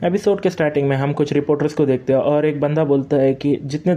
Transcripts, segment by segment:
Episode के starting में हम कुछ रिपोर्टर्स को देखते हैं और एक बंदा बोलता है कि जितने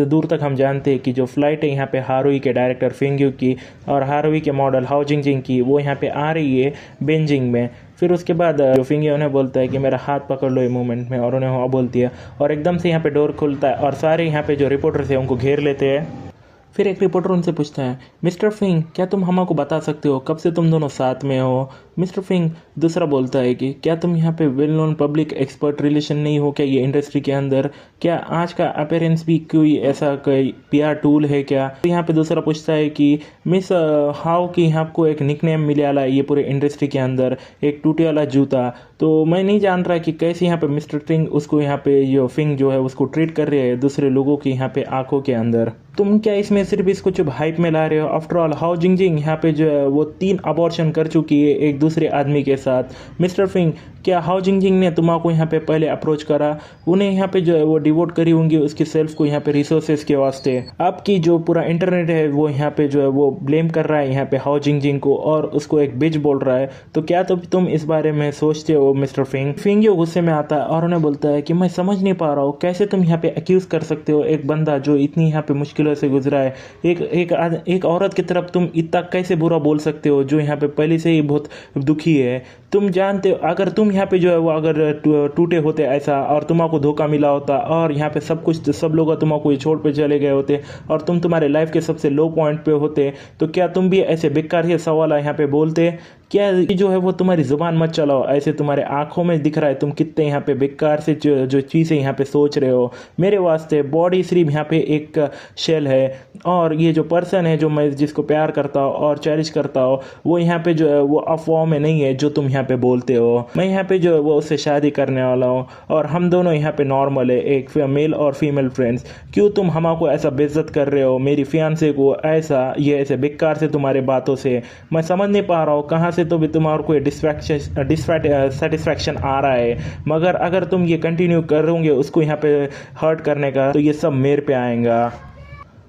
दूर तक हम जानते हैं कि जो फ्लाइट है यहाँ पे हारुई के डायरेक्टर फिंग्यू की और हारुई के मॉडल हाओ जिंगजिंग की वो यहाँ पे आ रही है बेजिंग में। फिर उसके बाद जो फिंग्यू उन्हें बोलता है कि मेरा हाथ पकड़ लो ये मूवमेंट में, और उन्हें हाँ बोलती है और एकदम से यहाँ पे डोर खुलता है और सारे यहाँ पे जो रिपोर्टर्स हैं उनको घेर लेते हैं। फिर एक रिपोर्टर उनसे पूछता है, मिस्टर फिंग क्या तुम हमको बता सकते हो कब से तुम दोनों साथ में हो? मिस्टर फिंग दूसरा बोलता है कि क्या तुम यहाँ पे well known public expert relation नहीं हो क्या ये इंडस्ट्री के अंदर? क्या आज का अपीयरेंस भी कोई ऐसा कोई पीआर टूल है क्या? तो यहाँ पे दूसरा पूछता है कि मिस हाउ की आपको एक निकनेम मिले वाला ये पूरे इंडस्ट्री के अंदर, एक टूटे वाला जूता। तो मैं नहीं जान रहा कि कैसे यहाँ पे मिस्टर फिंग उसको यहाँ पे जो फिंग जो है उसको ट्रीट कर रहे हैं दूसरे लोगों की यहाँ पे आंखों के अंदर। तुम क्या इसमें सिर्फ इसको चुप हाइप में ला रहे हो? आफ्टर ऑल हाओ जिंगजिंग यहाँ पे जो है वो 3 अबॉर्शन कर चुकी है एक दूसरे आदमी के साथ। मिस्टर फिंग क्या हाओ जिंगजिंग ने तुमको यहाँ पे पहले अप्रोच करा? उन्हें यहाँ पे जो है वो डिवोट करी होंगी उसकी सेल्फ को यहाँ पे रिसोर्सेज के वास्ते। आपकी जो पूरा इंटरनेट है वो यहाँ पे जो है वो ब्लेम कर रहा है यहाँ पे हाओ जिंगजिंग को और उसको एक बिच बोल रहा है। तो क्या तुम इस बारे में सोचते हो मिस्टर फिंग? फिंग गुस्से में आता है और उन्हें बोलता है कि मैं समझ नहीं पा रहा हूँ कैसे तुम यहाँ पे अक्यूज कर सकते हो एक बंदा जो इतनी यहाँ पे मुश्किलों से गुजरा है। एक औरत की तरफ तुम इतना कैसे बुरा बोल सकते हो जो यहाँ पे पहले से ही बहुत दुखी है? तुम जानते हो अगर तुम यहाँ पे जो है वो अगर टूटे होते ऐसा और तुमको धोखा मिला होता और यहाँ पे सब कुछ सब लोग तुमको छोड़ पे चले गए होते और तुम तुम्हारे लाइफ के सबसे लो पॉइंट पे होते, तो क्या तुम भी ऐसे बेकार ही सवाल यहाँ पे बोलते? क्या जो है वो तुम्हारी जुबान मत चलाओ, ऐसे तुम्हारे आंखों में दिख रहा है तुम कितने यहाँ पे बेकार से जो चीज़ें यहाँ पे सोच रहे हो। मेरे वास्ते बॉडी सिर्फ यहाँ पे एक शेल है और ये जो पर्सन है जो मैं जिसको प्यार करता हूँ और चेरिश करता हूँ वो यहाँ पे जो है वो अफवाह में नहीं है जो तुम यहाँ पे बोलते हो। मैं यहाँ पे जो है वो उससे शादी करने वाला हूँ और हम दोनों यहाँ पे नॉर्मल है, एक मेल और फीमेल फ्रेंड्स। क्यों तुम हमको ऐसा बेइज्जत कर रहे हो मेरी फियांसे को ऐसा ये ऐसे बेकार से तुम्हारे बातों से? मैं समझ नहीं पा रहा हूँ कहाँ से तो भी तुम्हारे को सेटिस्फैक्शन आ रहा है, मगर अगर तुम ये कंटिन्यू करोगे उसको यहाँ पे हर्ट करने का तो ये सब मेरे पे आएगा।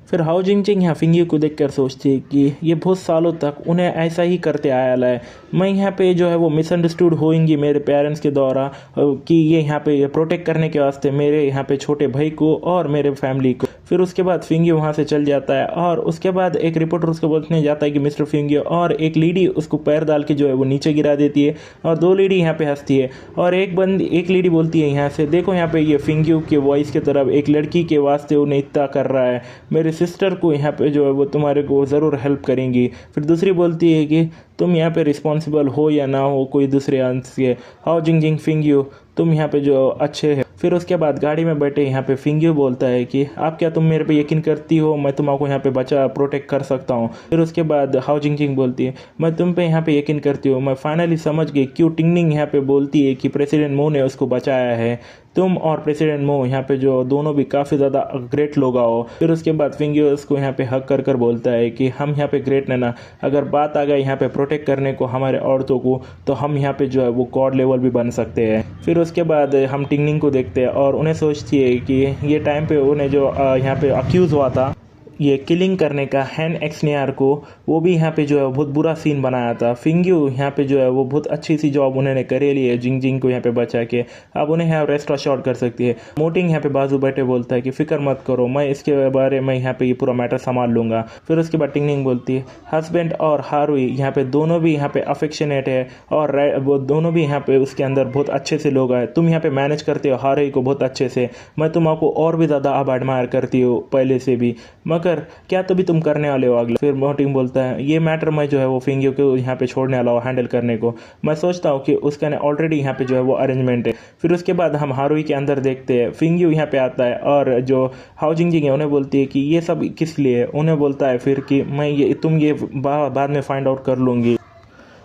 फिर हाओ जिंगजिंग यहाँ फिंग्यू को देखकर सोचती है कि ये बहुत सालों तक उन्हें ऐसा ही करते आया है। मैं यहाँ पे जो है वो मिसअंडरस्टूड होंगी मेरे पेरेंट्स के द्वारा कि ये यहाँ पे प्रोटेक्ट करने के वास्ते मेरे यहाँ पे छोटे भाई को और मेरे फैमिली को। फिर उसके बाद फिंग्यू वहाँ से चल जाता है और उसके बाद एक रिपोर्टर उसको बोलने जाता है कि मिस्टर फिंग्यू, और एक लेडी उसको पैर डाल के जो है वो नीचे गिरा देती है और 2 लेडी यहाँ पे हंसती है और एक लेडी बोलती है यहाँ से देखो यहाँ पे ये फिंग्यू के वॉइस की तरफ एक लड़की के वास्ते उन्हें इतना कर रहा है, मेरे सिस्टर को यहाँ पे जो है वो तुम्हारे को ज़रूर हेल्प करेंगी। फिर दूसरी बोलती है कि तुम यहाँ पे रिस्पॉन्सिबल हो या ना हो कोई दूसरे अंश के, हाओ जिंगजिंग फिंग्यू तुम यहाँ पे जो अच्छे हैं। फिर उसके बाद गाड़ी में बैठे यहाँ पे फिंग्यू बोलता है कि आप क्या तुम मेरे पे यकीन करती हो मैं तुमको यहाँ पे बचा प्रोटेक्ट कर सकता हूँ? फिर उसके बाद हाओ जिंगजिंग बोलती है मैं तुम पे यहाँ पे यकीन करती हूँ, मैं फाइनली समझ गई क्यों टिंगनिंग यहाँ पे बोलती है कि प्रेसिडेंट मो ने उसको बचाया है। तुम और प्रेसिडेंट मो यहाँ पे जो दोनों भी काफ़ी ज़्यादा ग्रेट लोग आओ। फिर उसके बाद फिंग्यू उसको यहाँ पे हक कर बोलता है कि हम यहाँ पे ग्रेट ना अगर बात आ गई यहाँ पे प्रोटेक्ट करने को हमारे औरतों को तो हम यहाँ पे जो है वो गॉड लेवल भी बन सकते हैं। फिर उसके बाद हम टिंगनिंग को देखते हैं और उन्हें सोचती है कि ये टाइम पे उन्हें जो यहाँ पे अक्यूज़ हुआ था ये किलिंग करने का हैन एक्सनियर को, वो भी यहाँ पे जो है बहुत बुरा सीन बनाया था। फिंग्यू यहाँ पे जो है वो बहुत अच्छी सी जॉब उन्होंने करे ली है जिंगजिंग को यहाँ पे बचा के, अब उन्हें यहाँ रेस्ट अश्योर्ड कर सकती है। मोटिंग यहाँ पे बाजू बैठे बोलता है कि फिक्र मत करो मैं इसके बारे में यहाँ पे ये पूरा मैटर संभाल लूँगा। फिर उसके बाद टिंगनिंग बोलती है हस्बैंड और हारुई यहाँ पे दोनों भी यहाँ पे अफेक्शनेट है और वो दोनों भी यहाँ पे उसके अंदर बहुत अच्छे से लोग आए। तुम यहाँ पे मैनेज करते हो हारुई को बहुत अच्छे से, मैं तुमको और भी ज़्यादा अब एडमायर करती हूँ पहले से भी, मगर क्या तो भी तुम करने वाले हो अगले? फिर मोटिंग बोलता है ये मैटर मैं जो है वो फिंग्यू को यहाँ पे छोड़ने वाला हूँ हैंडल करने को, मैं सोचता हूँ कि उसका ने ऑलरेडी यहाँ पे जो है वो अरेंजमेंट है। फिर उसके बाद हम हारुई के अंदर देखते हैं फिंग्यू यहाँ पे आता है और जो हाओ जिंगजिंग है उन्हें बोलती है कि ये सब किस लिए? उन्हें बोलता है फिर कि मैं ये तुम ये बाद में फाइंड आउट कर लूँगी।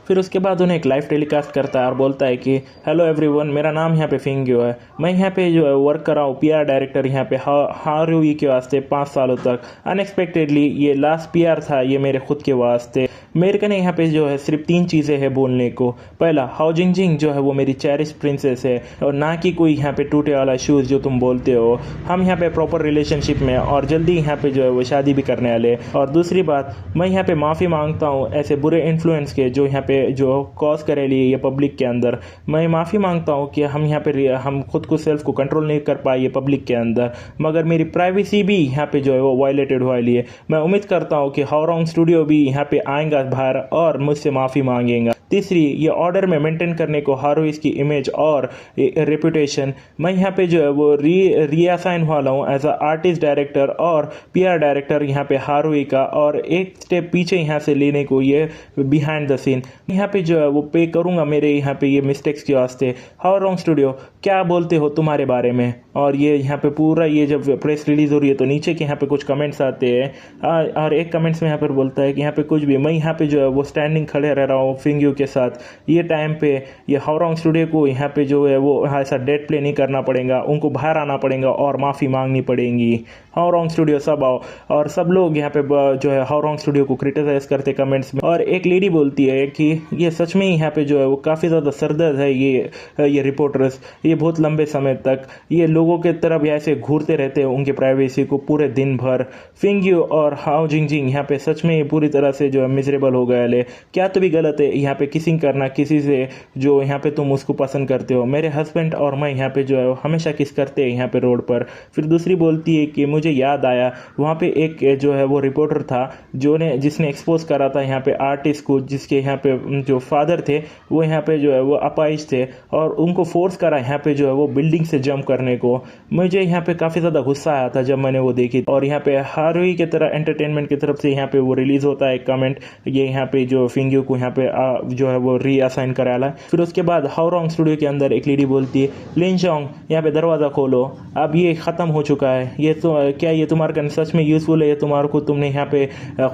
फिर उसके बाद उन्हें एक लाइव टेलीकास्ट करता है और बोलता है कि हेलो एवरीवन, मेरा नाम यहाँ पे फिंग्यू है, मैं यहाँ पे जो है वर्क कर रहा हूँ पीआर डायरेक्टर यहाँ पे हारुई के वास्ते 5 सालों तक। अनएक्सपेक्टेडली ये लास्ट पीआर था ये मेरे खुद के वास्ते। मेरे कने यहाँ पे जो है सिर्फ 3 चीज़ें हैं बोलने को। पहला, हाओ जिंगजिंग जो है वो मेरी चेरिश प्रिंसेस है और ना कि कोई यहाँ पे टूटे वाला शूज़ जो तुम बोलते हो। हम यहाँ पे प्रॉपर रिलेशनशिप में और जल्दी यहाँ पे जो है वो शादी भी करने वाले। और दूसरी बात, मैं यहाँ पे माफ़ी मांगता हूँ ऐसे बुरे इन्फ्लुएंस के जो यहाँ पे जो कॉज करे लिए ये पब्लिक के अंदर। मैं माफ़ी मांगता हूँ कि हम यहाँ पे हम खुद को सेल्फ को कंट्रोल नहीं कर पाए ये पब्लिक के अंदर, मगर मेरी प्राइवेसी भी यहाँ पे जो है वो वायलेटेड हुआ लिए। मैं उम्मीद करता हूँ कि हाओरंग स्टूडियो भी यहाँ पे आएगा बाहर और मुझसे माफ़ी मांगेगा। तीसरी, ये ऑर्डर में मेंटेन करने को हारूइस की इमेज और रेपुटेशन, मैं यहाँ पे जो है वो रीअसाइन वाला हूँ एज अ आर्टिस्ट डायरेक्टर और पीआर डायरेक्टर यहाँ पे हारूई का, और एक स्टेप पीछे यहाँ से लेने को ये बिहाइंड द सीन यहाँ पे जो है वो पे करूँगा मेरे यहाँ पे ये मिस्टेक्स के वास्ते। हाओरंग स्टूडियो क्या बोलते हो तुम्हारे बारे में? और ये यहाँ पे पूरा ये जब प्रेस रिलीज हो रही है तो नीचे के यहाँ पे कुछ कमेंट्स आते हैं और एक कमेंट्स में यहाँ पर बोलता है कि यहाँ पे कुछ भी, मैं यहाँ पे जो है वो स्टैंडिंग खड़े रह रहा हूँ फिंग्यू के साथ। ये टाइम पे ये हाओरंग स्टूडियो को यहाँ पे जो है वो ऐसा डेट प्ले नहीं करना पड़ेगा, उनको बाहर आना पड़ेगा और माफ़ी मांगनी पड़ेगी। हाओरंग स्टूडियो सब आओ, और सब लोग यहाँ पे जो है हाओरंग स्टूडियो को क्रिटिसाइज करते कमेंट्स में। और एक लेडी बोलती है कि ये सच में यहाँ पे जो है वो काफ़ी ज़्यादा सरदर्द है ये रिपोर्टर्स, ये बहुत लंबे समय तक ये लोगों के तरफ ऐसे घूरते रहते हैं उनके प्राइवेसी को पूरे दिन भर। फिंग्यू और हाओ जिंगजिंग यहाँ पे सच में पूरी तरह से जो है मिजरेबल हो गए ले। क्या तो भी गलत है यहाँ पे किसिंग करना किसी से जो यहाँ पे तुम उसको पसंद करते हो? मेरे हस्बैंड और मैं यहाँ पे जो है हमेशा किस करते हैं यहाँ पे रोड पर। फिर दूसरी बोलती है कि मुझे याद आया वहाँ पे एक जो है वो रिपोर्टर था जिसने एक्सपोज करा था यहाँ पे आर्टिस्ट को, जिसके यहाँ पे जो फादर थे वो यहाँ पे जो है वो अपाइज थे और उनको फोर्स करा यहाँ पे जो है वो बिल्डिंग से जंप करने को। मुझे यहाँ पे काफ़ी ज़्यादा गुस्सा आया था जब मैंने वो देखी। और यहाँ पे हारूई की तरह एंटरटेनमेंट की तरफ से यहाँ पे वो रिलीज होता है एक कमेंट, ये यहाँ पे जो फिंग्यू को यहाँ पे जो है वो रीअसाइन कराया। फिर उसके बाद हाओरंग स्टूडियो के अंदर एक लेडी बोलती है, लिनचोंग यहाँ पे दरवाज़ा खोलो, अब ये ख़त्म हो चुका है, ये तो क्या ये तुम्हारे कारण सच में यूज़फुल है? ये तुम्हारे को तुमने यहाँ पे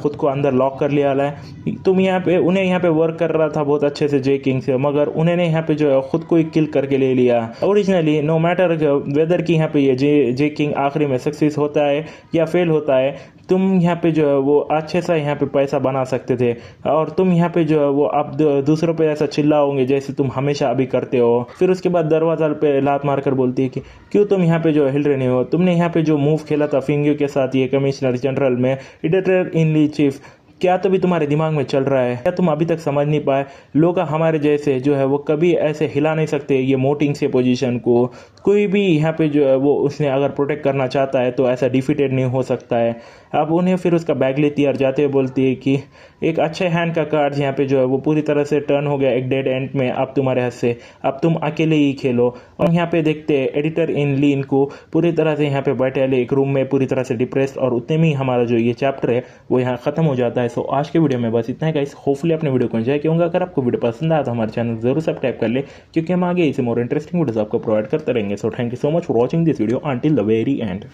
खुद को अंदर लॉक कर लिया है। तुम यहाँ पे उन्हें यहाँ पे वर्क कर रहा था बहुत अच्छे से जे किंग से, मगर उन्होंने यहाँ पे जो है खुद को ही किल करके ले लिया। ओरिजिनली नो मैटर वेदर की यहाँ पे ये जे किंग आखिरी में सक्सेस होता है या फेल होता है, तुम यहाँ पे जो है वो अच्छे सा यहाँ पे पैसा बना सकते थे, और तुम यहाँ पे जो है वो अब दूसरों पे ऐसा चिल्लाओगे जैसे तुम हमेशा अभी करते हो। फिर उसके बाद दरवाजा पे लात मारकर बोलती है कि क्यों तुम यहाँ पे जो हिल रहे नहीं हो? तुमने यहाँ पे जो मूव खेला था फिंग्यू के साथ ये कमिश्नर जनरल में एडिटर इन चीफ, क्या तो भी तुम्हारे दिमाग में चल रहा है? क्या तुम अभी तक समझ नहीं पाए? लोग हमारे जैसे जो है वो कभी ऐसे हिला नहीं सकते ये मोटिंग से पोजीशन को। कोई भी यहाँ पे जो है वो उसने अगर प्रोटेक्ट करना चाहता है तो ऐसा डिफीटेड नहीं हो सकता है। अब उन्हें फिर उसका बैग लेती है और जाते हुए बोलती है कि एक अच्छे हैंड का कार्ड यहाँ पे जो है वो पूरी तरह से टर्न हो गया एक डेड एंड में, अब तुम्हारे हाथ से, अब तुम अकेले ही खेलो। और यहाँ पे देखते हैं एडिटर इन लीन को पूरी तरह से यहाँ पे बैठे एक रूम में पूरी तरह से डिप्रेस्ड, और उतने में ही हमारा जो ये चैप्टर है वो यहाँ खत्म हो जाता है। सो आज के वीडियो में बस इतना है गाइस। होपफुली अपने वीडियो को एंजॉय किया। अगर आपको वीडियो पसंद आया तो हमारे चैनल जरूर सब्सक्राइब कर ले, क्योंकि हम आगे इसे मोर इंटरेस्टिंग वीडियोस आपको प्रोवाइड करते रहेंगे। So thank you so much for watching this video until the very and.